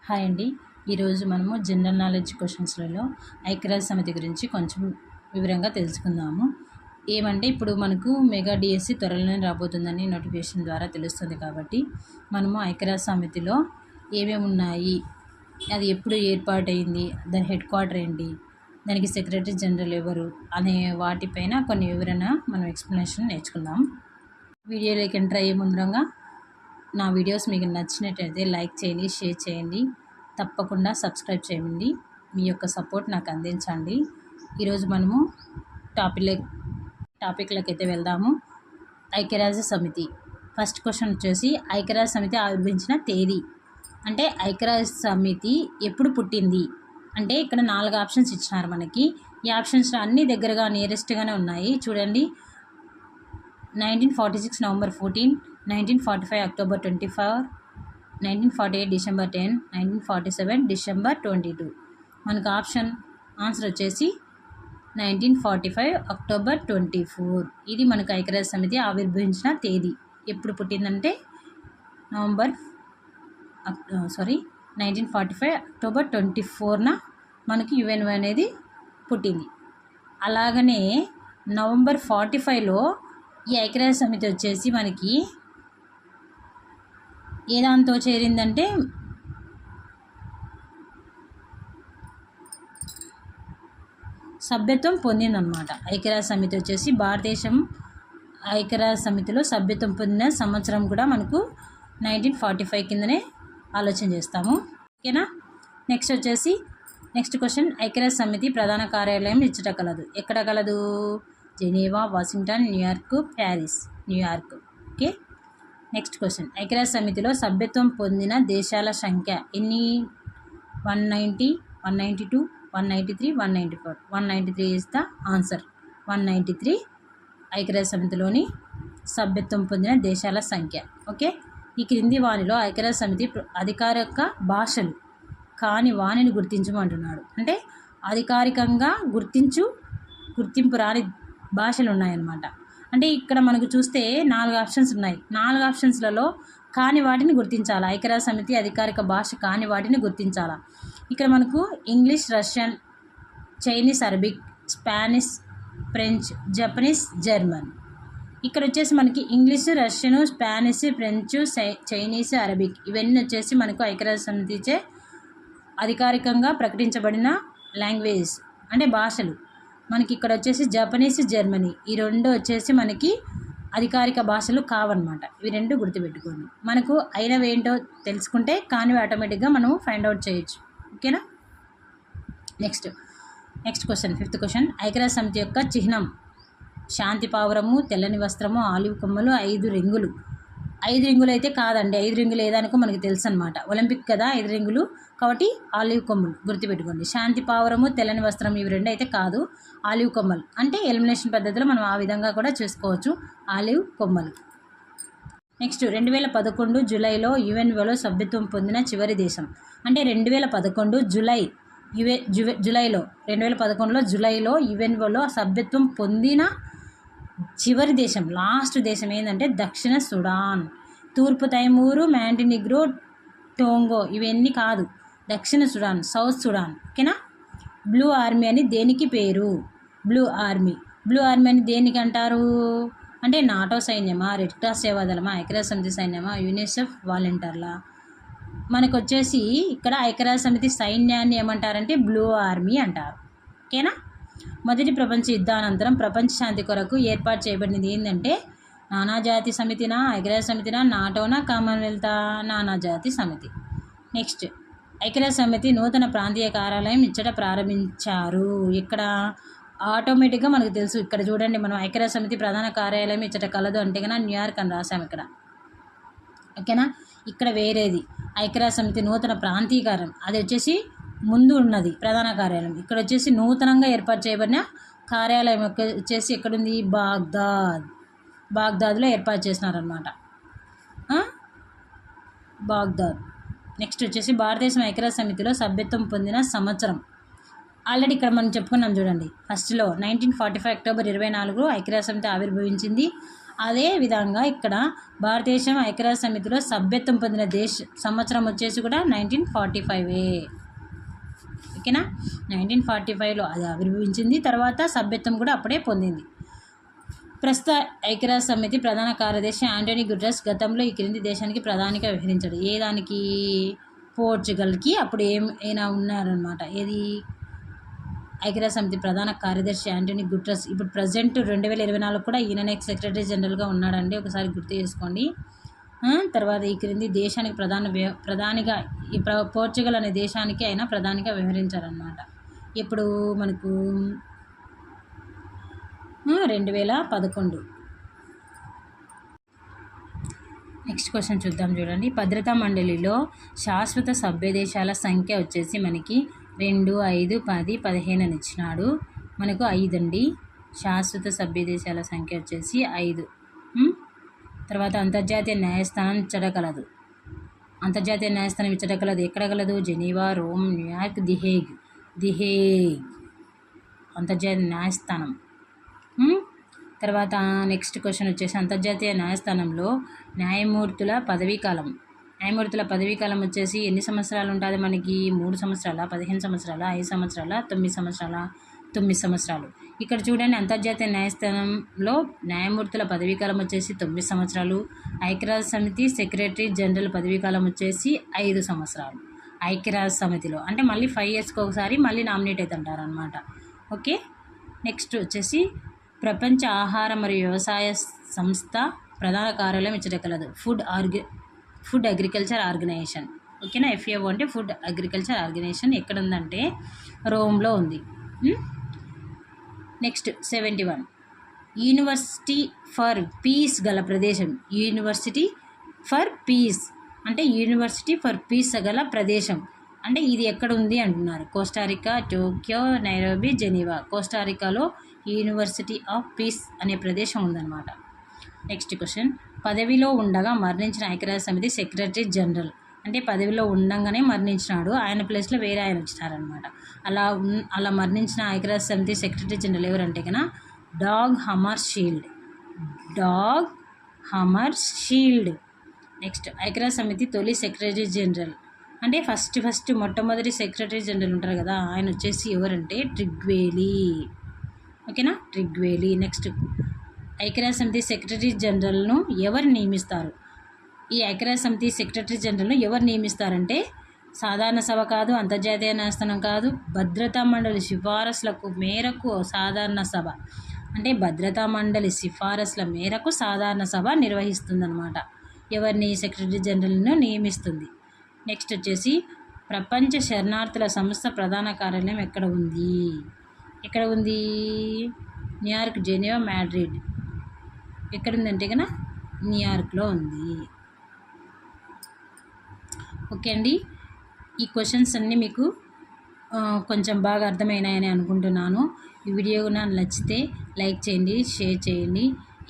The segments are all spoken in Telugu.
హాయ్ అండి. ఈరోజు మనము జనరల్ నాలెడ్జ్ క్వశ్చన్స్లలో ఐక్యరాజ్య సమితి గురించి కొంచెం వివరంగా తెలుసుకుందాము. ఏమంటే ఇప్పుడు మనకు మెగా డిఎస్సి త్వరలోనే రాబోతుందని నోటిఫికేషన్ ద్వారా తెలుస్తుంది. కాబట్టి మనము ఐక్యరాజ్య సమితిలో ఏమేమి ఉన్నాయి, అది ఎప్పుడు ఏర్పాటైంది, దాని హెడ్ క్వార్టర్ ఏంటి, దానికి సెక్రటరీ జనరల్ ఎవరు అనే వాటిపైన కొన్ని వివరణ మనం ఎక్స్ప్లెనేషన్ నేర్చుకుందాం. వీడియోలోకి ఎంటర్ అయ్యే ముందరంగా నా వీడియోస్ మీకు నచ్చినట్టయితే లైక్ చేయండి, షేర్ చేయండి, తప్పకుండా సబ్స్క్రైబ్ చేయండి. మీ యొక్క సపోర్ట్ నాకు అందించండి. ఈరోజు మనము టాపిక్లోకి అయితే వెళ్దాము. ఐక్యరాజ్య సమితి ఫస్ట్ క్వశ్చన్ వచ్చేసి ఐక్యరాజ్య సమితి ఆవిర్భవించిన తేదీ. అంటే ఐక్యరాజ్య సమితి ఎప్పుడు పుట్టింది అంటే ఇక్కడ 4 ఆప్షన్స్ ఇచ్చినారు మనకి. ఈ ఆప్షన్స్ అన్నీ దగ్గరగా నియరెస్ట్గానే ఉన్నాయి. చూడండి, 1946 November 14, 1945 October 24, 1948 December 10, 1947 December 22. మనకు ఆన్సర్ వచ్చేసి 1945 October 24. ఇది మనకు ఐక్యరాజ్య సమితి ఆవిర్భవించిన తేదీ. ఎప్పుడు పుట్టిందంటే 1945 October 24న మనకి యుఎన్ అనేది పుట్టింది. అలాగనే నవంబర్ 45లో ఈ ఐక్యరాజ్య సమితి వచ్చేసి మనకి ఏ దాంతో చేరిందంటే సభ్యత్వం పొందిందనమాట. ఐక్యరాజ్య సమితి వచ్చేసి భారతదేశం ఐక్యరాజ్య సమితిలో సభ్యత్వం పొందిన సంవత్సరం కూడా మనకు 1945 కిందనే ఆలోచన చేస్తాము. ఓకేనా. నెక్స్ట్ క్వశ్చన్, ఐక్యరాజ్య సమితి ప్రధాన కార్యాలయం ఇచ్చట కలదు. ఎక్కడ కలదు? Geneva, Washington, New York. Okay. Next question, ఐక్యరాజ్య సమితిలో సభ్యత్వం పొందిన దేశాల సంఖ్య ఎన్ని? 190, 192, 193, 194. 193 ఇస్ ద ఆన్సర్. 193 ఐక్యరాజ్య సమితిలోని సభ్యత్వం పొందిన దేశాల సంఖ్య. ఓకే. ఈ క్రింది వానిలో ఐక్యరాజ్య సమితి అధికారిక భాషలు కాని వాణిని గుర్తించమంటున్నాడు. అంటే అధికారికంగా గుర్తింపు రాని భాషలు ఉన్నాయన్నమాట. అంటే ఇక్కడ మనకు చూస్తే 4 ఆప్షన్స్ ఉన్నాయి. 4 ఆప్షన్స్లలో కాని వాటిని గుర్తించాలా. ఐక్యరాజ్య సమితి అధికారిక భాష కాని వాటిని గుర్తించాలా. ఇక్కడ మనకు English, Russian, Chinese, Arabic, Spanish, French, Japanese, German. ఇక్కడ వచ్చేసి మనకి English, Russian, Spanish, French, Chinese, Arabic ఇవన్నీ వచ్చేసి మనకు ఐక్యరాజ్య సమితిచే అధికారికంగా ప్రకటించబడిన లాంగ్వేజెస్ అంటే భాషలు. మనకి ఇక్కడ వచ్చేసి జపనీస్, జర్మనీ ఈ 2 వచ్చేసి మనకి అధికారిక భాషలు కావన్నమాట. ఇవి 2 గుర్తుపెట్టుకోండి. మనకు అయినవి ఏంటో తెలుసుకుంటే కానివి ఆటోమేటిక్గా మనం ఫైండ్ అవుట్ చేయొచ్చు. ఓకేనా. నెక్స్ట్ క్వశ్చన్, 5th క్వశ్చన్, ఐక్యరాజ్య సమితి యొక్క చిహ్నం శాంతి పావురము, తెల్లని వస్త్రము, ఆలివ్ కొమ్మలు, 5 రింగులు. 5 రింగులు అయితే కాదండి. 5 రింగులు ఏదానికో మనకు తెలుసు అనమాట. ఒలింపిక్ కదా 5 రింగులు, కాబట్టి ఆలివ్ కొమ్మలు గుర్తుపెట్టుకోండి. శాంతి పావురము, తెల్లని వస్త్రం ఇవి 2 అయితే కాదు. ఆలివ్ కొమ్మలు అంటే ఎలిమినేషన్ పద్ధతిలో మనం ఆ విధంగా కూడా చేసుకోవచ్చు. ఆలివ్ కొమ్మలు. నెక్స్ట్ 2011 జూలైలో యుఎన్ఓలో సభ్యత్వం పొందిన చివరి దేశం. అంటే 2011 జూలైలో యుఎన్ఓలో సభ్యత్వం పొందిన చివరి దేశం, లాస్ట్ దేశం ఏంటంటే దక్షిణ సుడాన్. తూర్పు తైమూరు, మాంటినిగ్రో, టోంగో ఇవన్నీ కాదు. దక్షిణ సుడాన్, సౌత్ సుడాన్. ఓకేనా. బ్లూ ఆర్మీ అని దేనికి పేరు? బ్లూ ఆర్మీ అని దేనికి అంటారు అంటే నాటో సైన్యమా, రెడ్ క్రాస్ సేవాదళమా, ఐక్యరాజ్య సమితి సైన్యమా, యునిసెఫ్ వాలంటీర్లా? మనకు వచ్చేసి ఇక్కడ ఐక్యరాజ్య సమితి సైన్యాన్ని ఏమంటారంటే బ్లూ ఆర్మీ అంటారు. ఓకేనా. మొదటి ప్రపంచ యుద్ధానంతరం ప్రపంచ శాంతి కొరకు ఏర్పాటు చేయబడినది ఏంటంటే నానాజాతి సమితినా, ఐక్యరాజ్య సమితినా, నాటోనా, కామన్వెల్తా? నానాజాతి సమితి. నెక్స్ట్, ఐక్యరాజ్య సమితి నూతన ప్రాంతీయ కార్యాలయం ఇచ్చట ప్రారంభించారు. ఇక్కడ ఆటోమేటిక్గా మనకు తెలుసు. ఇక్కడ చూడండి, మనం ఐక్యరాజ్య సమితి ప్రధాన కార్యాలయం ఇచ్చట కలదు అంటే కన్నా న్యూయార్క్ అని రాసాము ఇక్కడ. ఓకేనా. ఇక్కడ వేరేది ఐక్యరాజ్య సమితి నూతన ప్రాంతీయ కార్యాలయం, అది వచ్చేసి ముందు ఉన్నది ప్రధాన కార్యాలయం. ఇక్కడ వచ్చేసి నూతనంగా ఏర్పాటు చేయబడిన కార్యాలయం వచ్చేసి ఎక్కడుంది? బాగ్దాద్లో ఏర్పాటు చేసినారనమాట. బాగ్దాద్. నెక్స్ట్ వచ్చేసి భారతదేశం ఐక్యరాజ్య సమితిలో సభ్యత్వం పొందిన సంవత్సరం. ఆల్రెడీ ఇక్కడ మనం చెప్పుకున్నాం చూడండి. ఫస్ట్లో 1945 అక్టోబర్ 24 ఐక్యరాజ్య సమితి ఆవిర్భవించింది. అదే విధంగా ఇక్కడ భారతదేశం ఐక్యరాజ్య సమితిలో సభ్యత్వం పొందిన సంవత్సరం వచ్చేసి కూడా 1945. ఓకేనా, 1945లో అది ఆవిర్భవించింది. తర్వాత సభ్యత్వం కూడా అప్పుడే పొందింది. ప్రస్తుత ఐక్యరాజ్య సమితి ప్రధాన కార్యదర్శి ఆంటోనీ గుటెరస్ గతంలో ఈ క్రింది దేశానికి ప్రధానిగా వ్యవహరించాడు. ఏ దానికి? పోర్చుగల్కి అప్పుడు ఏమైనా ఉన్నారనమాట. ఏది? ఐక్యరాజ్య సమితి ప్రధాన కార్యదర్శి ఆంటోనీ గుటెరస్. ఇప్పుడు ప్రజెంట్ 2024 కూడా ఈయననే సెక్రటరీ జనరల్గా ఉన్నాడండి, ఒకసారి గుర్తు చేసుకోండి. తర్వాత ఈ క్రింది దేశానికి ప్రధానిగా ఈ పోర్చుగల్ అనే దేశానికి ఆయన ప్రధానిగా వ్యవహరించారనమాట. ఇప్పుడు మనకు 2011. నెక్స్ట్ క్వశ్చన్ చూద్దాం, చూడండి. భద్రతా మండలిలో శాశ్వత సభ్య దేశాల సంఖ్య వచ్చేసి మనకి 2, 5, 10, 15 అని ఇచ్చినాడు. మనకు 5 అండి. శాశ్వత సభ్య దేశాల సంఖ్య వచ్చేసి 5. తర్వాత అంతర్జాతీయ న్యాయస్థానం ఇచ్చడగలదు. అంతర్జాతీయ న్యాయస్థానం ఇచ్చడగలదు ఎక్కడ గలదు? జెనీవా, రోమ్, న్యూయార్క్, దిహేగ్ అంతర్జాతీయ న్యాయస్థానం. తర్వాత నెక్స్ట్ క్వశ్చన్ వచ్చేసి అంతర్జాతీయ న్యాయస్థానంలో న్యాయమూర్తుల పదవీకాలం వచ్చేసి ఎన్ని సంవత్సరాలు ఉంటుంది మనకి? 3 సంవత్సరాల, 15 సంవత్సరాల, 5 సంవత్సరాల, 9 సంవత్సరాల? 9 సంవత్సరాలు. ఇక్కడ చూడండి, అంతర్జాతీయ న్యాయస్థానంలో న్యాయమూర్తుల పదవీకాలం వచ్చేసి 9 సంవత్సరాలు. ఐక్యరాజ్య సమితి సెక్రటరీ జనరల్ పదవీకాలం వచ్చేసి 5 సంవత్సరాలు. ఐక్యరాజ్య సమితిలో అంటే మళ్ళీ 5 yearsకి ఒకసారి మళ్ళీ నామినేట్ అవుతుంటారు అనమాట. ఓకే, నెక్స్ట్ వచ్చేసి ప్రపంచ ఆహార మరియు వ్యవసాయ సంస్థ ప్రధాన కార్యాలయం ఇచ్చటగలదు. Food agriculture organisation. ఓకేనా, FAO అంటే ఫుడ్ అగ్రికల్చర్ ఆర్గనైజేషన్. ఎక్కడ ఉందంటే రోమ్లో ఉంది. నెక్స్ట్ 71. యూనివర్సిటీ ఫర్ పీస్ గల ప్రదేశం. యూనివర్సిటీ ఫర్ పీస్ అంటే యూనివర్సిటీ ఫర్ పీస్ గల ప్రదేశం అంటే ఇది ఎక్కడ ఉంది అంటున్నారు. Costa Rica, Tokyo, Nairobi, Geneva. కోస్టారికాలో యూనివర్సిటీ ఆఫ్ పీస్ అనే ప్రదేశం ఉందన్నమాట. నెక్స్ట్ క్వశ్చన్, పదవిలో ఉండగా మరణించిన ఐక్యరాజ్య సమితి సెక్రటరీ జనరల్ అంటే పదవిలో ఉండగానే మరణించినాడు, ఆయన ప్లేస్లో వేరే ఆయన వచ్చినారనమాట. అలా మరణించిన ఐక్యరాజ్య సమితి సెక్రటరీ జనరల్ ఎవరంటే కన్నా డాగ్ హమర్ షీల్డ్. నెక్స్ట్ ఐక్యరాజ్య సమితి తొలి సెక్రటరీ జనరల్ అంటే ఫస్ట్ మొట్టమొదటి సెక్రటరీ జనరల్ ఉంటారు కదా, ఆయన వచ్చేసి ఎవరంటే ట్రిగ్వేలీ. ఓకేనా, ట్రిగ్వేలీ. నెక్స్ట్ ఐక్యరాజ్య సమితి సెక్రటరీ జనరల్ను ఎవరు నియమిస్తారు? ఈ ఐక్యరాజ్య సమితి సెక్రటరీ జనరల్ను ఎవరు నియమిస్తారంటే సాధారణ సభ కాదు, అంతర్జాతీయ న్యాయస్థానం కాదు, భద్రతా మండలి సిఫారసులకు మేరకు సాధారణ సభ అంటే భద్రతా మండలి సిఫారసుల మేరకు సాధారణ సభ నిర్వహిస్తుందన్నమాట. ఎవరిని? సెక్రటరీ జనరల్ను నియమిస్తుంది. నెక్స్ట్ వచ్చేసి ప్రపంచ శరణార్థుల సంస్థ ప్రధాన కార్యాలయం ఎక్కడ ఉంది? New York, Geneva, Madrid. ఎక్కడుందంటే కన్నా న్యూయార్క్లో ఉంది. ఓకే అండి, ఈ క్వశ్చన్స్ అన్నీ మీకు కొంచెం బాగా అర్థమైనాయని అనుకుంటున్నాను. ఈ వీడియో నాకు నచ్చితే లైక్ చేయండి, షేర్ చేయండి.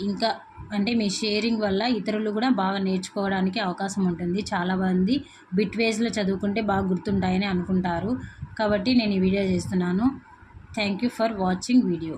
ఇంకా అంటే మీ షేరింగ్ వల్ల ఇతరులు కూడా బాగా నేర్చుకోవడానికి అవకాశం ఉంటుంది. చాలామంది బిట్వేజ్లో చదువుకుంటే బాగా గుర్తుంటాయని అనుకుంటారు, కాబట్టి నేను ఈ వీడియో చేస్తున్నాను. Thank you for watching video.